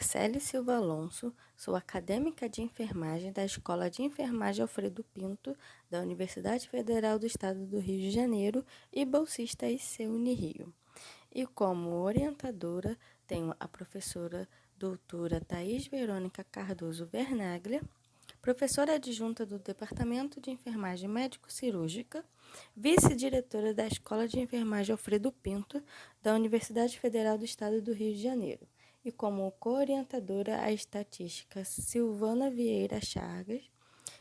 Marcele Silva Alonso, sou acadêmica de enfermagem da Escola de Enfermagem Alfredo Pinto, da Universidade Federal do Estado do Rio de Janeiro e bolsista IC Unirio. E como orientadora, tenho a professora doutora Thaís Verônica Cardoso Vernaglia, professora adjunta do Departamento de Enfermagem Médico-Cirúrgica, vice-diretora da Escola de Enfermagem Alfredo Pinto, da Universidade Federal do Estado do Rio de Janeiro, e como co-orientadora a estatística Silvana Vieira Chagas,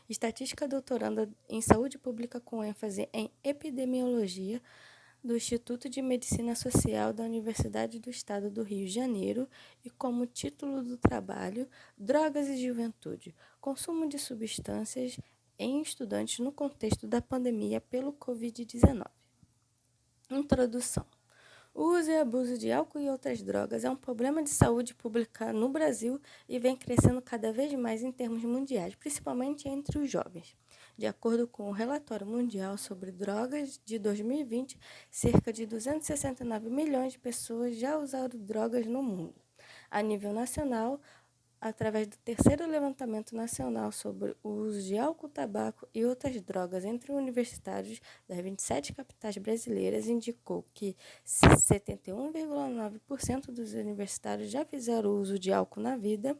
estatística doutoranda em Saúde Pública com ênfase em Epidemiologia, do Instituto de Medicina Social da Universidade do Estado do Rio de Janeiro e como título do trabalho Drogas e Juventude, consumo de substâncias em estudantes no contexto da pandemia pelo Covid-19. Introdução. O uso e abuso de álcool e outras drogas é um problema de saúde pública no Brasil e vem crescendo cada vez mais em termos mundiais, principalmente entre os jovens. De acordo com o Relatório Mundial sobre Drogas de 2020, cerca de 269 milhões de pessoas já usaram drogas no mundo. A nível nacional, através do terceiro levantamento nacional sobre o uso de álcool, tabaco e outras drogas entre universitários das 27 capitais brasileiras, indicou que 71,9% dos universitários já fizeram uso de álcool na vida,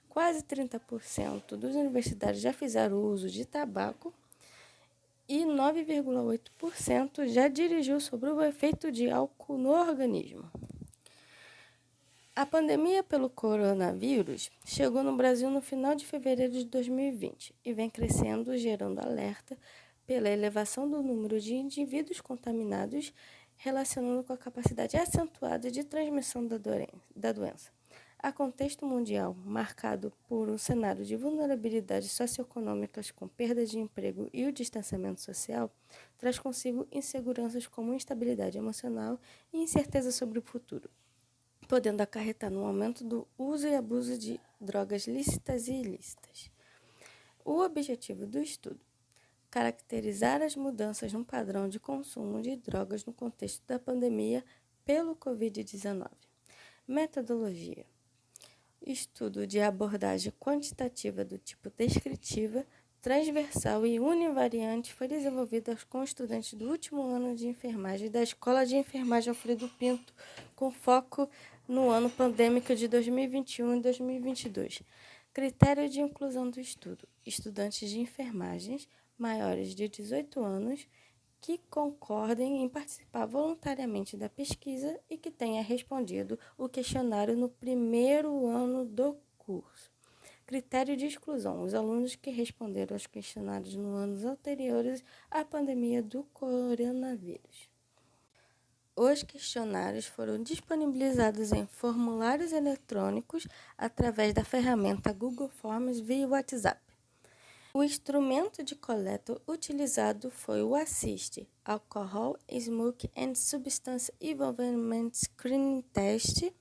quase 30% dos universitários já fizeram uso de tabaco e 9,8% já dirigiu sobre o efeito de álcool no organismo. A pandemia pelo coronavírus chegou no Brasil no final de fevereiro de 2020 e vem crescendo, gerando alerta pela elevação do número de indivíduos contaminados, relacionando com a capacidade acentuada de transmissão da doença. A contexto mundial, marcado por um cenário de vulnerabilidades socioeconômicas com perda de emprego e o distanciamento social, traz consigo inseguranças como instabilidade emocional e incerteza sobre o futuro, podendo acarretar no aumento do uso e abuso de drogas lícitas e ilícitas. O objetivo do estudo: caracterizar as mudanças no padrão de consumo de drogas no contexto da pandemia pelo Covid-19. Metodologia: estudo de abordagem quantitativa do tipo descritiva, transversal e univariante foi desenvolvida com estudantes do último ano de enfermagem da Escola de Enfermagem Alfredo Pinto, com foco no ano pandêmico de 2021 e 2022. Critério de inclusão do estudo: estudantes de enfermagens maiores de 18 anos que concordem em participar voluntariamente da pesquisa e que tenha respondido o questionário no primeiro ano do curso. Critério de exclusão: os alunos que responderam aos questionários nos anos anteriores à pandemia do coronavírus. Os questionários foram disponibilizados em formulários eletrônicos através da ferramenta Google Forms via WhatsApp. O instrumento de coleta utilizado foi o ASSIST, Alcohol, Smoke and Substance Involvement Screening Test,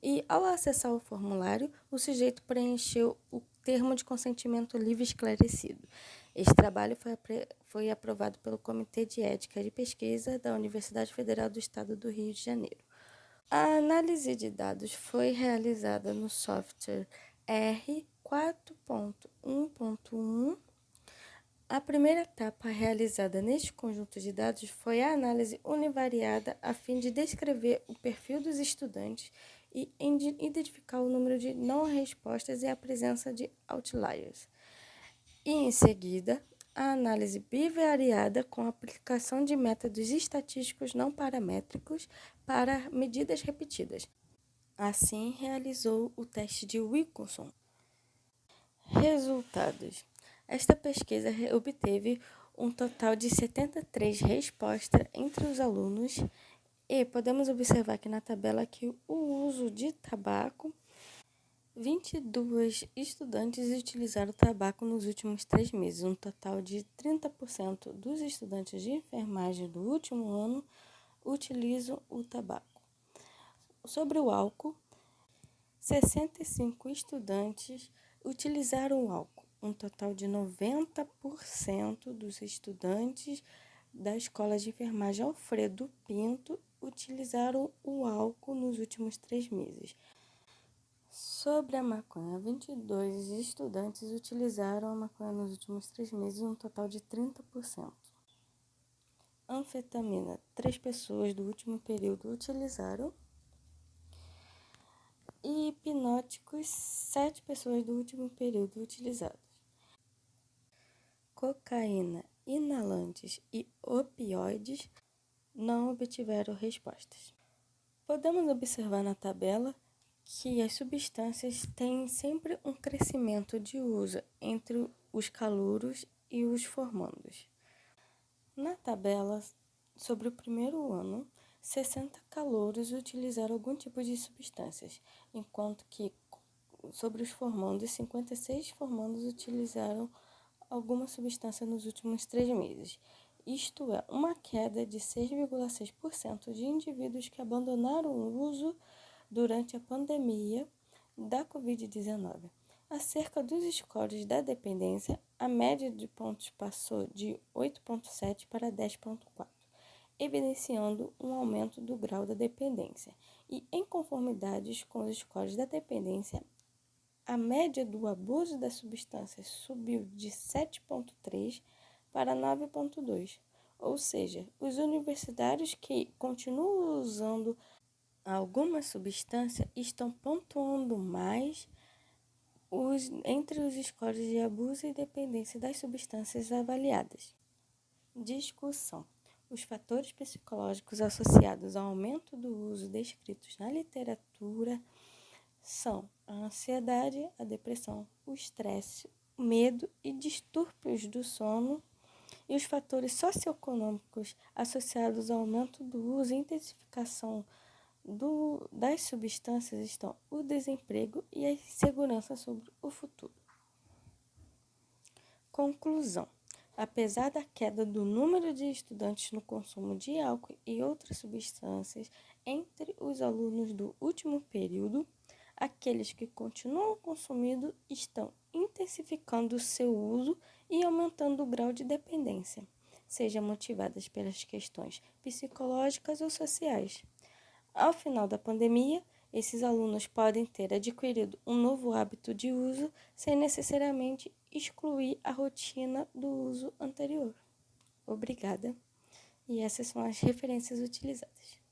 e ao acessar o formulário, o sujeito preencheu o termo de consentimento livre esclarecido. Este trabalho foi aprovado pelo Comitê de Ética de Pesquisa da Universidade Federal do Estado do Rio de Janeiro. A análise de dados foi realizada no software R4.1.1. A primeira etapa realizada neste conjunto de dados foi a análise univariada a fim de descrever o perfil dos estudantes e identificar o número de não-respostas e a presença de outliers. E, em seguida, a análise bivariada com a aplicação de métodos estatísticos não paramétricos para medidas repetidas. Assim, realizou o teste de Wilkinson. Resultados: esta pesquisa obteve um total de 73 respostas entre os alunos e podemos observar aqui na tabela que o uso de tabaco, 22 estudantes utilizaram tabaco nos últimos 3 meses, um total de 30% dos estudantes de enfermagem do último ano utilizam o tabaco. Sobre o álcool, 65 estudantes utilizaram o álcool. Um total de 90% dos estudantes da Escola de Enfermagem Alfredo Pinto utilizaram o álcool nos últimos 3 meses. Sobre a maconha, 22 estudantes utilizaram a maconha nos últimos 3 meses, um total de 30%. Anfetamina, 3 pessoas do último período utilizaram. E hipnóticos, 7 pessoas do último período utilizados. Cocaína, inalantes e opioides não obtiveram respostas. Podemos observar na tabela que as substâncias têm sempre um crescimento de uso entre os calouros e os formandos. Na tabela, sobre o primeiro ano, 60 calouros utilizaram algum tipo de substâncias, enquanto que sobre os formandos, 56 formandos utilizaram alguma substância nos últimos 3 meses. Isto é, uma queda de 6,6% de indivíduos que abandonaram o uso durante a pandemia da Covid-19. Acerca dos scores da dependência, a média de pontos passou de 8,7 para 10,4, evidenciando um aumento do grau da dependência. E em conformidades com os scores da dependência, a média do abuso das substâncias subiu de 7,3 para 9,2, ou seja, os universitários que continuam usando alguma substância estão pontuando mais entre os scores de abuso e dependência das substâncias avaliadas. Discussão. Os fatores psicológicos associados ao aumento do uso descritos na literatura são a ansiedade, a depressão, o estresse, o medo e distúrbios do sono, e os fatores socioeconômicos associados ao aumento do uso e intensificação das substâncias estão o desemprego e a insegurança sobre o futuro. Conclusão. Apesar da queda do número de estudantes no consumo de álcool e outras substâncias entre os alunos do último período, aqueles que continuam consumindo estão intensificando o seu uso e aumentando o grau de dependência, seja motivadas pelas questões psicológicas ou sociais. Ao final da pandemia, esses alunos podem ter adquirido um novo hábito de uso sem necessariamente excluir a rotina do uso anterior. Obrigada. E essas são as referências utilizadas.